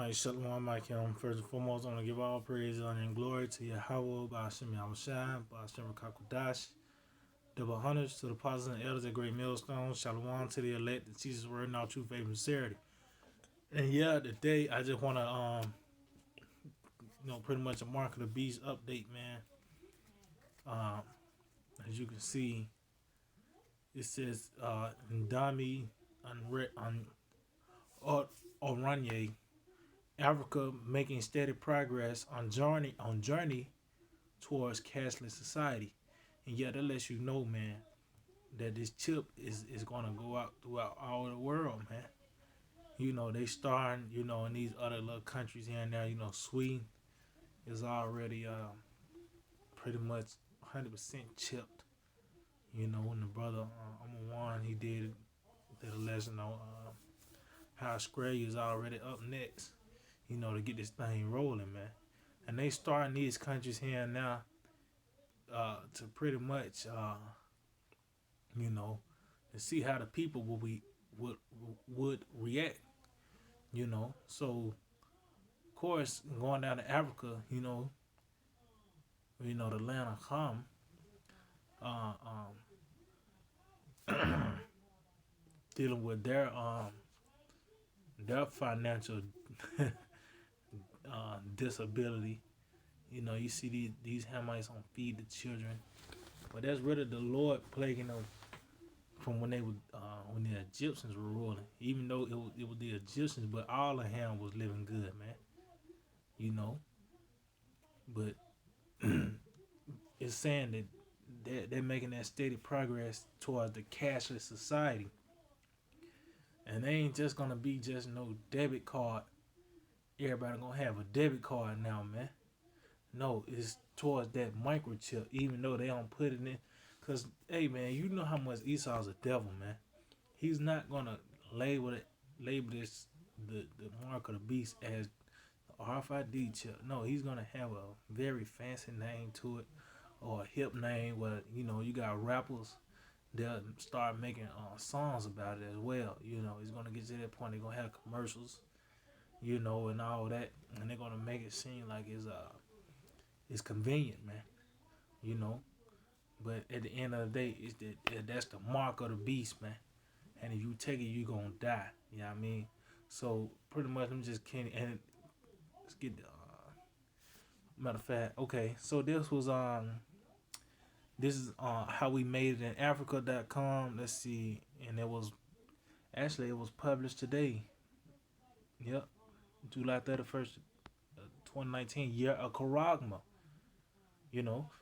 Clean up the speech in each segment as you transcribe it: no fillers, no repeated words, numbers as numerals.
Alright, Shalom, Michael. First and foremost, I want to give all praise, honor, and glory to Yahweh, Ba'ashem Yahushua, Ba'ashem Rakakwadash. Double honors to the apostles and elders at Great Millstone. Shalom to the elect, that Jesus' word in all true faith and sincerity. And yeah, today I just want to, pretty much a Mark of the Beast update, man. As you can see, it says, Ndami Oranye, Africa making steady progress on journey towards cashless society. And yeah, that lets you know, man, that this chip is gonna go out throughout all the world, man. They starting, in these other little countries here and there. Sweden is already pretty much 100% chipped. When the brother Oman, he did a lesson on how Australia is already up next, to get this thing rolling, man. And they starting these countries here and now to pretty much, to see how the people would react, So, of course, going down to Africa, the land of Ham, uh, dealing with their financial disability. You see these Hamites on feed the children, but that's really the Lord plaguing them from when when the Egyptians were ruling. Even though it was the Egyptians, but all of Ham was living good, man. But it's saying that they're making that steady progress towards the cashless society, and they ain't just gonna be just no debit card. Everybody gonna have a debit card now, man. No, it's towards that microchip, even though they don't put it in. Cause hey, man, you know how much Esau's a devil, man. He's not gonna label this the mark of the beast as the RFID chip. No, he's gonna have a very fancy name to it, or a hip name where you got rappers. They'll start making songs about it as well. He's gonna get to that point. They're gonna have commercials, and all that, and they're gonna make it seem like it's convenient, man. But at the end of the day, that's the mark of the beast, man. And if you take it, you gonna die. You know what I mean? So pretty much, I'm just kidding. And let's get the matter of fact. Okay, so this is how we made it in Africa.com. Let's see, and it was published today. Yep, July 31st, 2019, year of Karagma.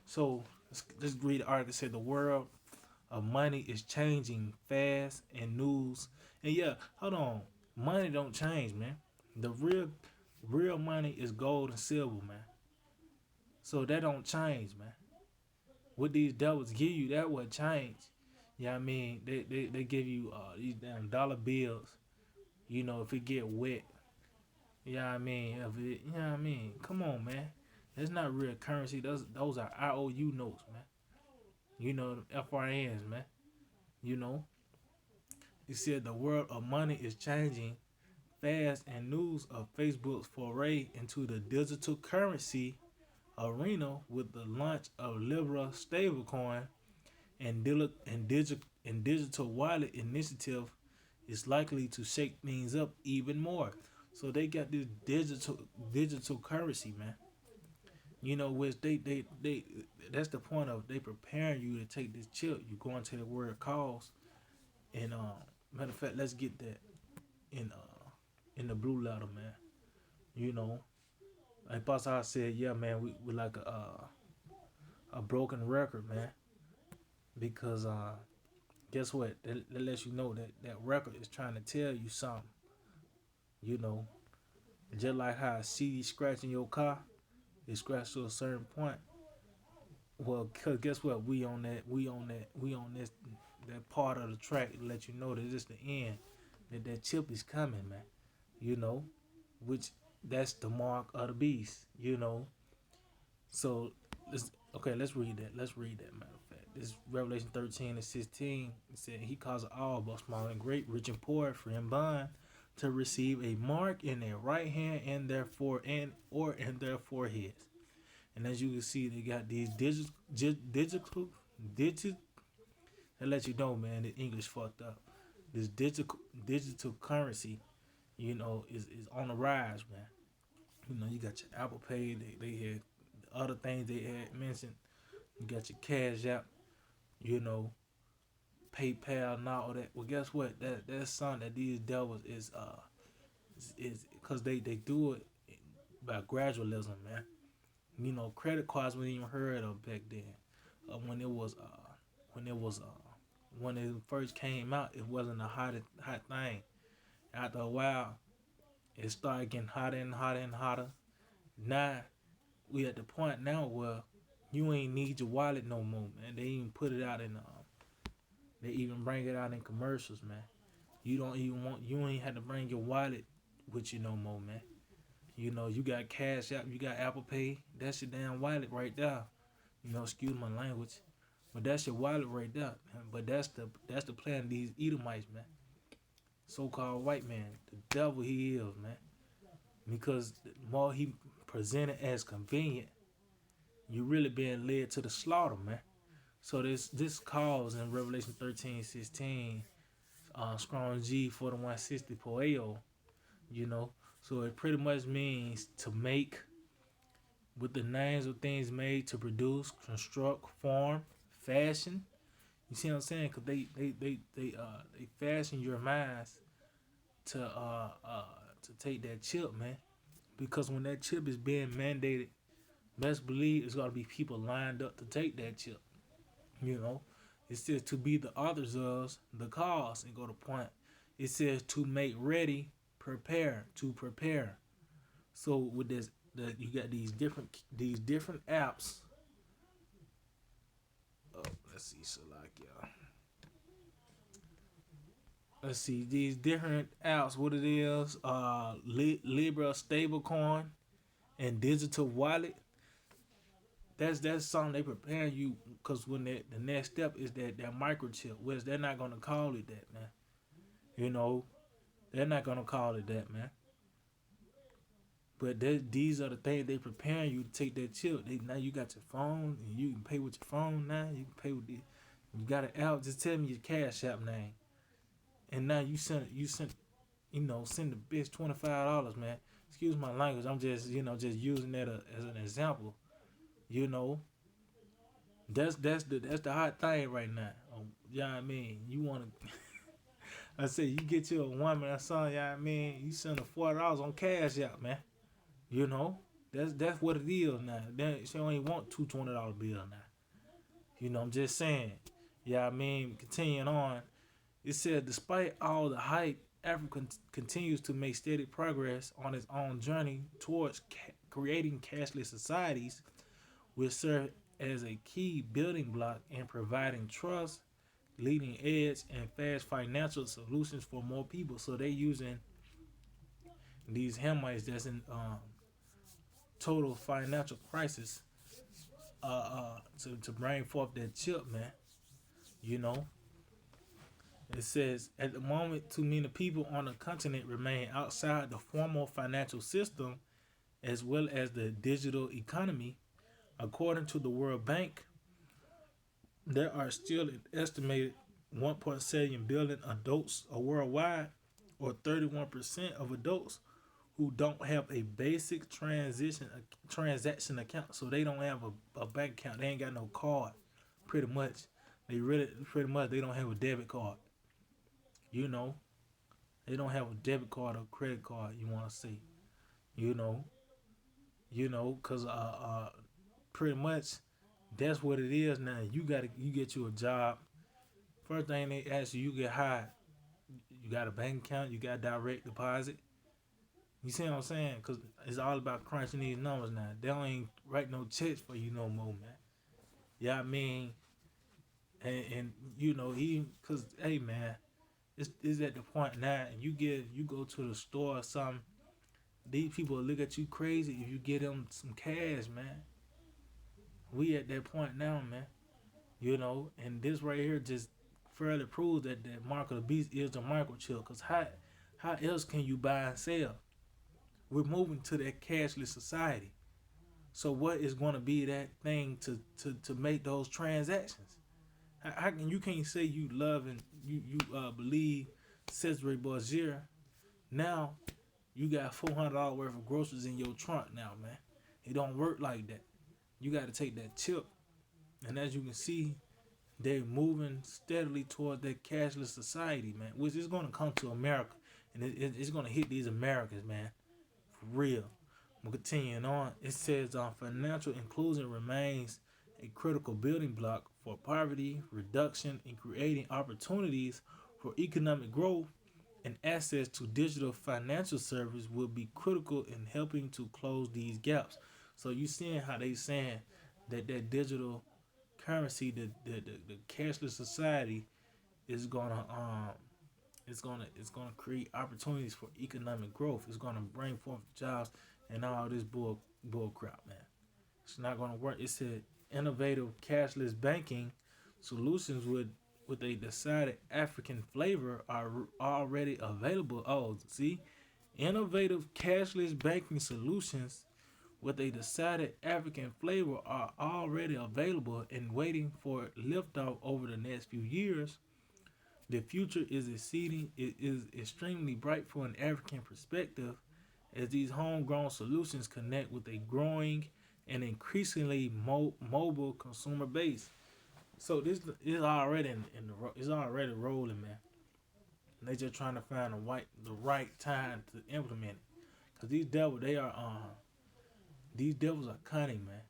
So let's read the article. It said the world of money is changing fast and news. And yeah, hold on. Money don't change, man. The real money is gold and silver, man. So that don't change, man. What these devils give you, that what change. Yeah, I mean, they give you these damn dollar bills. If it get wet. Yeah, I mean, come on, man. That's not real currency. Those are IOU notes, man. FRNs, man. He said the world of money is changing fast, and news of Facebook's foray into the digital currency arena with the launch of Libra stablecoin and digital wallet initiative is likely to shake things up even more. So they got this digital currency, man. Which they that's the point of they preparing you to take this chip. You go into the word calls, and matter of fact, let's get that in the blue letter, man. Like Pastor said, yeah, man, we like a broken record, man, because guess what? That lets you know that record is trying to tell you something. Just like how a CD scratching your car, it scratched to a certain point. Well, cause guess what? We on this that part of the track to let you know that it's the end. That chip is coming, man. Which that's the mark of the beast. So let's read that. Matter of fact, this is Revelation 13:16. It said he caused all, both small and great, rich and poor, free and bond, to receive a mark in their right hand and their fore and or in their foreheads. And as you can see, they got these digital. That let you know, man, the English fucked up. This digital currency, is on the rise, man. You got your Apple Pay. They had the other things they had mentioned. You got your Cash App. You know, PayPal and all that. Well, guess what? That's something that these devils is because they do it by gradualism, man. Credit cards weren't even heard of back then. When it was when it was when it first came out, it wasn't a hot thing. After a while, it started getting hotter and hotter and hotter. Now we at the point now where you ain't need your wallet no more, man. They even put it out in they even bring it out in commercials, man. You ain't had to bring your wallet with you no more, man. You got Cash App, you got Apple Pay. That's your damn wallet right there. Excuse my language, but that's your wallet right there. Man. But that's the plan of these Edomites, man. So-called white man, the devil he is, man. Because the more he presented as convenient, you really being led to the slaughter, man. So this calls in Revelation 13:16, strong G 4160 poeo, you know. So it pretty much means to make with the names of things made to produce, construct, form, fashion. You see what I'm saying? Cause they fashion your minds to uh uh to take that chip, man. Because when that chip is being mandated, best believe it's gonna be people lined up to take that chip. You know, it says to be the authors of the cause and go to point. It says to make ready, prepare, to prepare. So with this, you got these different apps. Oh, let's see, so like yeah. Let's see these different apps. What it is? Libra stablecoin and digital wallet. That's something they prepare you because when the next step is that microchip, which they're not gonna call it that, man. You know, they're not gonna call it that, man. But these are the things they preparing you to take that chip. Now you got your phone and you can pay with your phone now. You can pay with it. You got an app. Just tell me your Cash App name, and now send the bitch $25, man. Excuse my language. I'm just using that as an example. You know, that's the hot thing right now. You know what I mean? You want to? I say you get you a woman or something. You know what I mean? You send her $40 on Cash App, man. You know, that's what it is now. Then she don't even want two $20 bills now. I'm just saying. Yeah, I mean, continuing on, it said despite all the hype, Africa continues to make steady progress on its own journey towards creating cashless societies, which serve as a key building block in providing trust, leading edge, and fast financial solutions for more people. So they using these Hamites that's in total financial crisis to bring forth that chip, man. You know, it says at the moment, too many people on the continent remain outside the formal financial system as well as the digital economy. According to the World Bank, there are still an estimated 1.7 billion adults worldwide, or 31% of adults who don't have a basic transaction account. So they don't have a bank account. They ain't got no card. Pretty much, they don't have a debit card. You know, they don't have a debit card or credit card. You want to say, you know, cause pretty much that's what it is now. You get you a job. First thing they ask you, you get hired. You got a bank account. You got direct deposit. You see what I'm saying? Cause it's all about crunching these numbers now. They don't even write no checks for you no more, man. Yeah, I mean, and even cause hey man, it's at the point now, and you go to the store or something. These people look at you crazy if you get them some cash, man. We at that point now, man. And this right here just fairly proves that the mark of the beast is the microchip. Cause How else can you buy and sell? We're moving to that cashless society. So what is going to be that thing to make those transactions? How can you can't say you love and you believe Cesare Borgia? Now you got $400 worth of groceries in your trunk now, man. It don't work like that. You got to take that chip, and as you can see, they're moving steadily toward that cashless society, man. Which is going to come to America, and it's going to hit these Americans, man, for real. We're continuing on. It says financial inclusion remains a critical building block for poverty reduction and creating opportunities for economic growth, and access to digital financial service will be critical in helping to close these gaps. So you seeing how they saying that digital currency, the cashless society is gonna it's gonna create opportunities for economic growth. It's gonna bring forth jobs and all this bull crap, man. It's not gonna work. It said innovative cashless banking solutions with a decided African flavor are already available. Oh, see, innovative cashless banking solutions with a decided African flavor are already available and waiting for liftoff over the next few years. The future is exceeding it is extremely bright from an African perspective as these homegrown solutions connect with a growing and increasingly mobile consumer base. So this is already it's already rolling, man. And they just trying to find the right time to implement it. Cause these devils are cunning, man.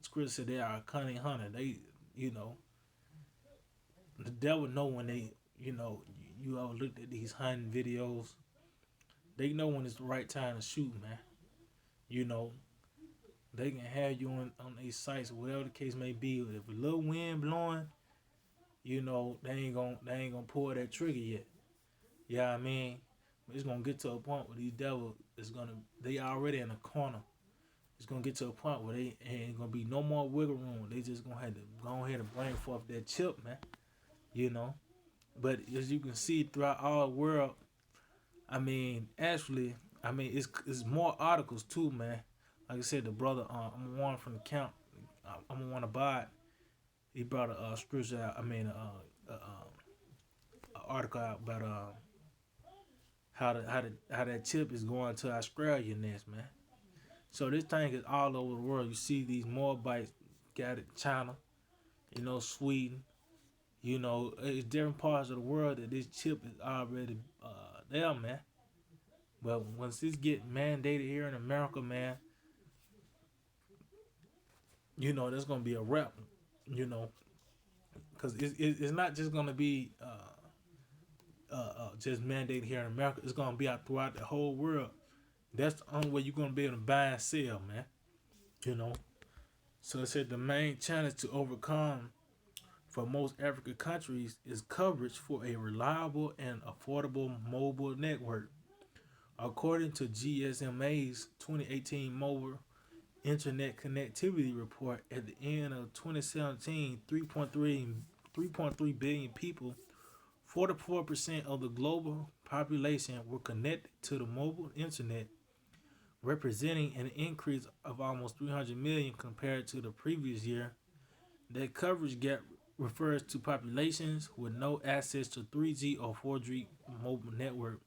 Scripture said they are a cunning hunter. They, you know, the devil know when you ever looked at these hunting videos. They know when it's the right time to shoot, man. You know, they can have you on these sites, whatever the case may be. If a little wind blowing, they ain't gonna pull that trigger yet. Yeah, I mean, it's gonna get to a point where these devils they already in a corner. It's gonna get to a point where they ain't gonna be no more wiggle room. They just gonna have to go ahead and bring forth that chip, man. You know, but as you can see throughout all the world, I mean, actually, I mean, it's more articles too, man. Like I said, the brother, I'm one from the count. I'm one to buy it. He brought a scripture out. I mean, a article out about how that chip is going to Australia next, man. So this thing is all over the world. You see these Moabites got it, China, Sweden, it's different parts of the world that this chip is already there, man. But once this get mandated here in America, man, that's gonna be a wrap, you know, because it's not just gonna be just mandated here in America. It's gonna be out throughout the whole world. That's the only way you're gonna be able to buy and sell, man. You know. So it said the main challenge to overcome for most African countries is coverage for a reliable and affordable mobile network. According to GSMA's 2018 Mobile Internet Connectivity Report, at the end of 2017, 3.3 billion people, 44% of the global population, were connected to the mobile internet, representing an increase of almost 300 million compared to the previous year. That coverage gap refers to populations with no access to 3G or 4G mobile network,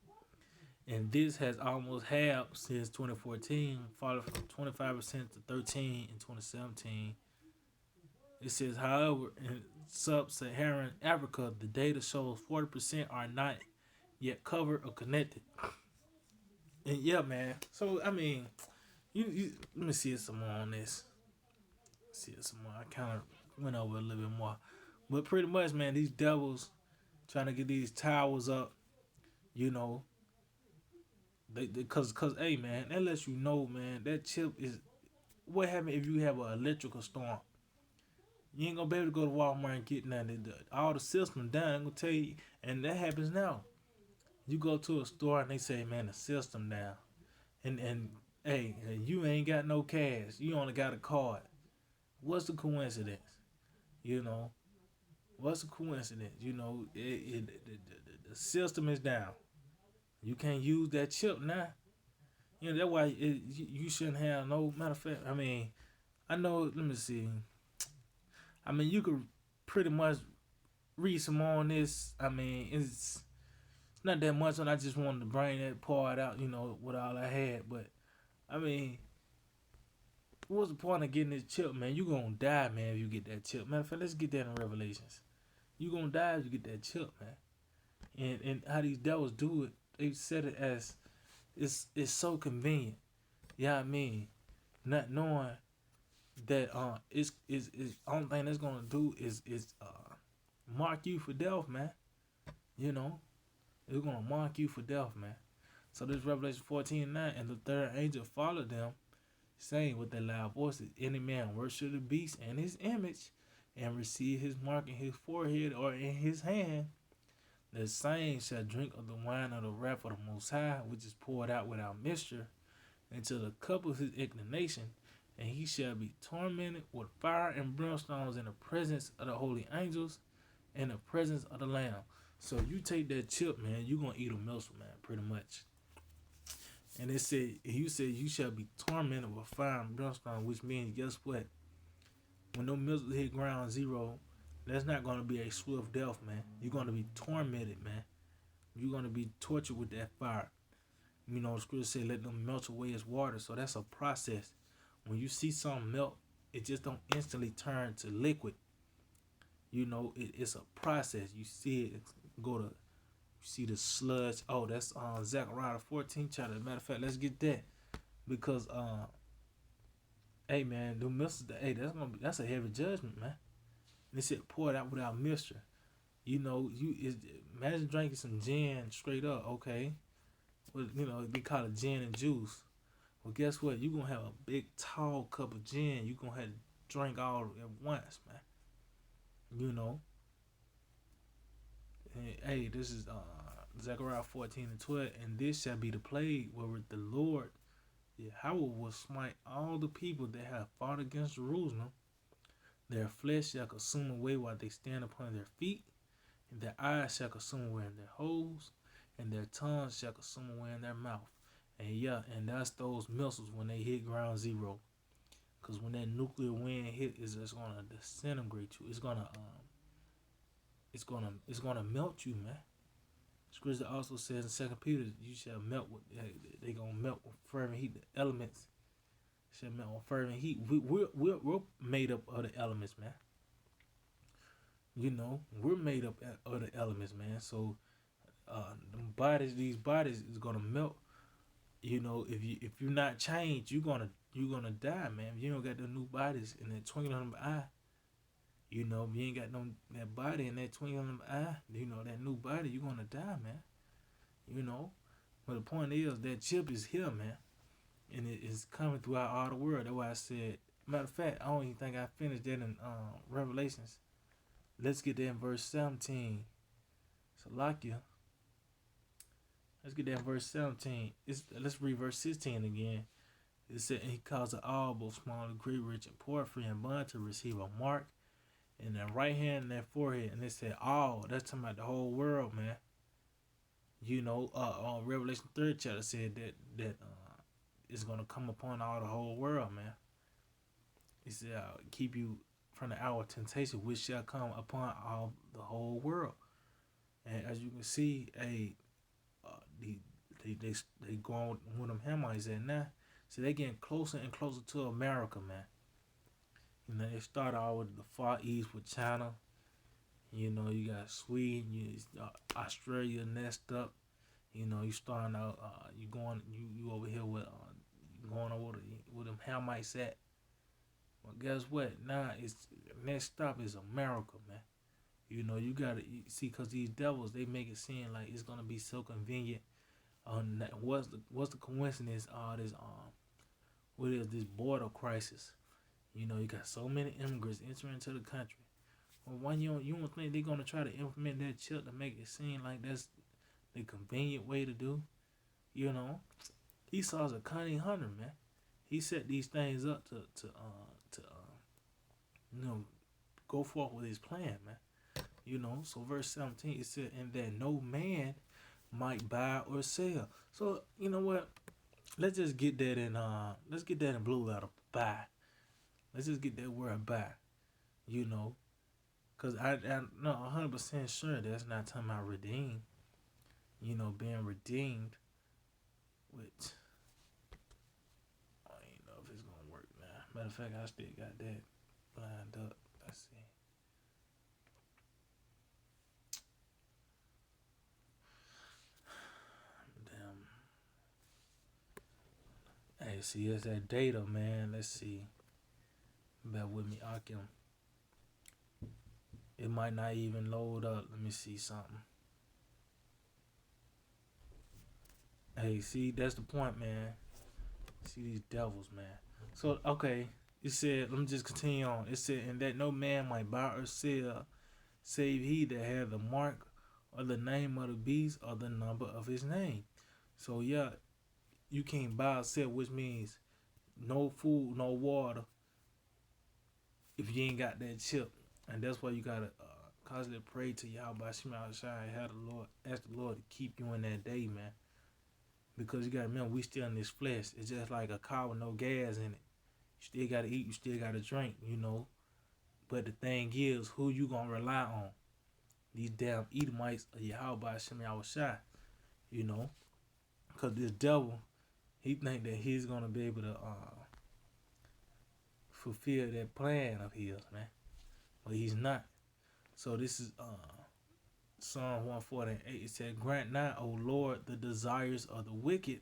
and this has almost halved since 2014, falling from 25% to 13% in 2017. It says, however, in sub-Saharan Africa, the data shows 40% are not yet covered or connected. And yeah, man. So I mean, you let me see some more on this. See some more. I kind of went over a little bit more, but pretty much, man, these devils trying to get these towers up. You know, cause hey, man, that lets you know, man, that chip is what happens if you have an electrical storm. You ain't gonna be able to go to Walmart and get nothing. All the system down. I'm gonna tell you, and that happens now. You go to a store and they say, man, the system down, and hey, you ain't got no cash. You only got a card. What's the coincidence? You know, what's the coincidence? The system is down. You can't use that chip now. You know that's why you shouldn't have no matter of fact. I mean, I know. Let me see. I mean, you could pretty much read some more on this. I mean, it's not that much, and I just wanted to bring that part out. You know, with all I had, but I mean, what's the point of getting this chip, man? You gonna die, man, if you get that chip. Matter of fact, let's get that in Revelations. You gonna die if you get that chip, man. And how these devils do it, they said it as it's so convenient. Yeah, I mean, not knowing that it's only thing that's gonna do is mark you for death, man. You know, it's gonna mark you for death, man. So this Revelation 14:9, and the third angel followed them, saying with a loud voice, any man worship the beast and his image, and receive his mark in his forehead or in his hand, the same shall drink of the wine of the wrath of the Most High, which is poured out without mixture, into the cup of his indignation, and he shall be tormented with fire and brimstones in the presence of the holy angels and the presence of the Lamb. So you take that chip, man, you gonna eat a missile, man, pretty much. And it said, you said you shall be tormented with fire and brimstone, which means, guess what? When those missiles hit ground zero, that's not gonna be a swift death, man. You're gonna be tormented, man. You're gonna be tortured with that fire. You know, the scripture said, let them melt away as water. So that's a process. When you see something melt, it just don't instantly turn to liquid. You know, it's a process. You see it go to, you see the sludge. Oh, that's Zechariah 14 chapter. Matter of fact, let's get that. Because hey man, the missiles, hey, that's a heavy judgment, man. And they said pour it out without mixture. You know, imagine drinking some gin straight up, okay? Well, you know, they call it gin and juice. Well, guess what? You're going to have a big, tall cup of gin. You're going to have to drink all at once, man. You know. And, hey, this is Zechariah 14:12. And this shall be the plague wherewith the Lord, Yahweh, will smite all the people that have fought against Jerusalem. Their flesh shall consume away while they stand upon their feet. And their eyes shall consume away in their holes. And their tongues shall consume away in their mouth. And yeah, and that's those missiles when they hit ground zero. Cause when that nuclear wind hit, it's just gonna disintegrate you. It's gonna melt you, man. Scripture also says in Second Peter, you shall melt with. They gonna melt with fervent heat. The elements shall melt with fervent heat. We're made up of the elements, man. You know, we're made up of the elements, man. So, these bodies is gonna melt. You know, if you're not changed, you're gonna die, man. If you don't got the new bodies in that twinkling of an eye, you know, if you ain't got no that body in that twinkling of an eye, you know, that new body, you're gonna die, man. You know, but the point is that chip is here, man, and it is coming throughout all the world. That's why I said. Matter of fact, I don't even think I finished that in Revelations. Let's get that in verse 17. Salakia. Let's get that in verse 17. Let's read verse 16 again. It said, and he caused all, both small and great, rich and poor, free and bond, to receive a mark in their right hand and their forehead. And it said all. That's talking about the whole world, man. You know, Revelation 3rd chapter said that it's gonna come upon all the whole world, man. He said, keep you from the hour of temptation, which shall come upon all the whole world. And as you can see, they going with them Hamites at now. So they getting closer and closer to America, man. You know, they start out with the Far East with China. You know, you got Sweden, Australia next up. You know, you starting out, you over here with, going over with them Hamites at. Well, guess what? Now it's next stop is America, man. You know, you gotta see, cause these devils, they make it seem like it's gonna be so convenient. What's the coincidence? This what is this border crisis? You know, you got so many immigrants entering into the country. Well, why you don't think they're gonna try to implement that chip to make it seem like that's the convenient way to do? You know, Esau's a cunning hunter, man. He set these things up to you know, go forth with his plan, man. You know, so verse 17 it said, and that no man might buy or sell. So you know what? Let's just get that in let's get that in blue letter buy. Let's just get that word buy. You know, cause I'm not 100% sure that's not talking about redeem. You know, being redeemed, which I don't know if it's gonna work now. Matter of fact, I still got that lined up. Let's see. Damn. Hey, see, it's that data, man. Let's see. Bear with me, Akim. It might not even load up. Let me see something. Hey, see, that's the point, man. See these devils, man. So, okay, it said, let me just continue on. It said, and that no man might buy or sell, save he that had the mark or the name of the beast or the number of his name. So, yeah, you can't buy or sell, which means no food, no water, if you ain't got that chip. And that's why you gotta constantly pray to Yahweh Shema Shai, have the Lord, ask the Lord to keep you in that day, man. Because you gotta remember, we still in this flesh. It's just like a car with no gas in it. You still gotta eat, you still gotta drink, you know. But the thing is, who you gonna rely on? These damn Edomites or Yahweh Shema Shai, you know. Because this devil, he think that he's gonna be able to fulfill that plan of his, man. But he's not. So this is Psalm 148. It said, grant not, O Lord, the desires of the wicked.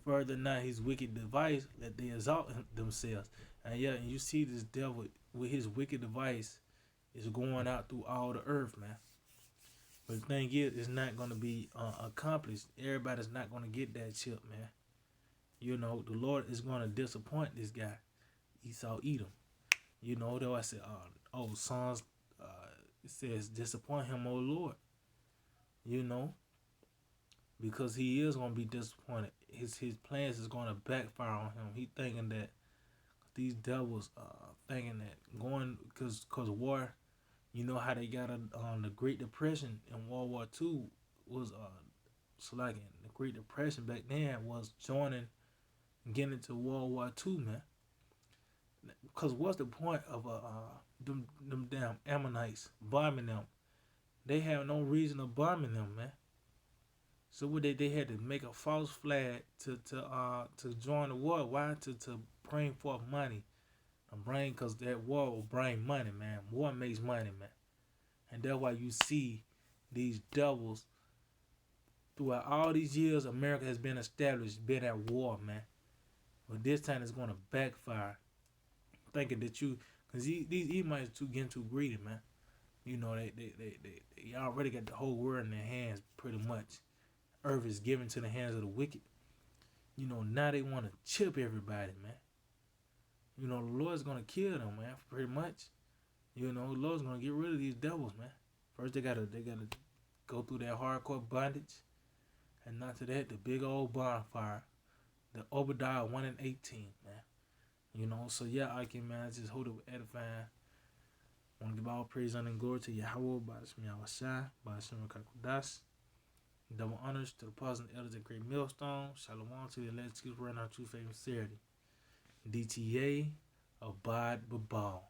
Further not his wicked device, let they exalt themselves. And yeah, and you see this devil with his wicked device is going out through all the earth, man. But the thing is, it's not going to be accomplished. Everybody's not going to get that chip, man. You know, the Lord is going to disappoint this guy, Esau Edom. You know, though I said, Psalms, it says, disappoint him, O Lord. You know, because he is going to be disappointed. His plans is going to backfire on him. He thinking that these devils thinking that going because war, you know how they got the Great Depression in World War II was so like in the Great Depression back then was joining getting into World War II, man. Because what's the point of them damn Ammonites bombing them? They have no reason of bombing them, man. So what they had to make a false flag to join the war. Why? To bring forth money. And bring because that war will bring money, man. War makes money, man. And that's why you see these devils throughout all these years America has been established, been at war, man. But this time it's gonna backfire. Thinking that you because these Edomites too getting too greedy, man. You know, they already got the whole world in their hands pretty much. Earth is given to the hands of the wicked. You know, now they want to chip everybody, man. You know, the Lord's gonna kill them, man, pretty much. You know, the Lord's gonna get rid of these devils, man. First they gotta go through that hardcore bondage. And not to that, the big old bonfire. The Obadiah 1 and 18, man. You know, so yeah, I can, man, I just hold it with edifying. I want to give all praise and glory to Yahweh, by Shmi Awashai, by Shemi Kakudas. Double honors to the apostles and elders at Great Millstone. Shalom to the elect, right now, true faith and sincerity. DTA, abide babal.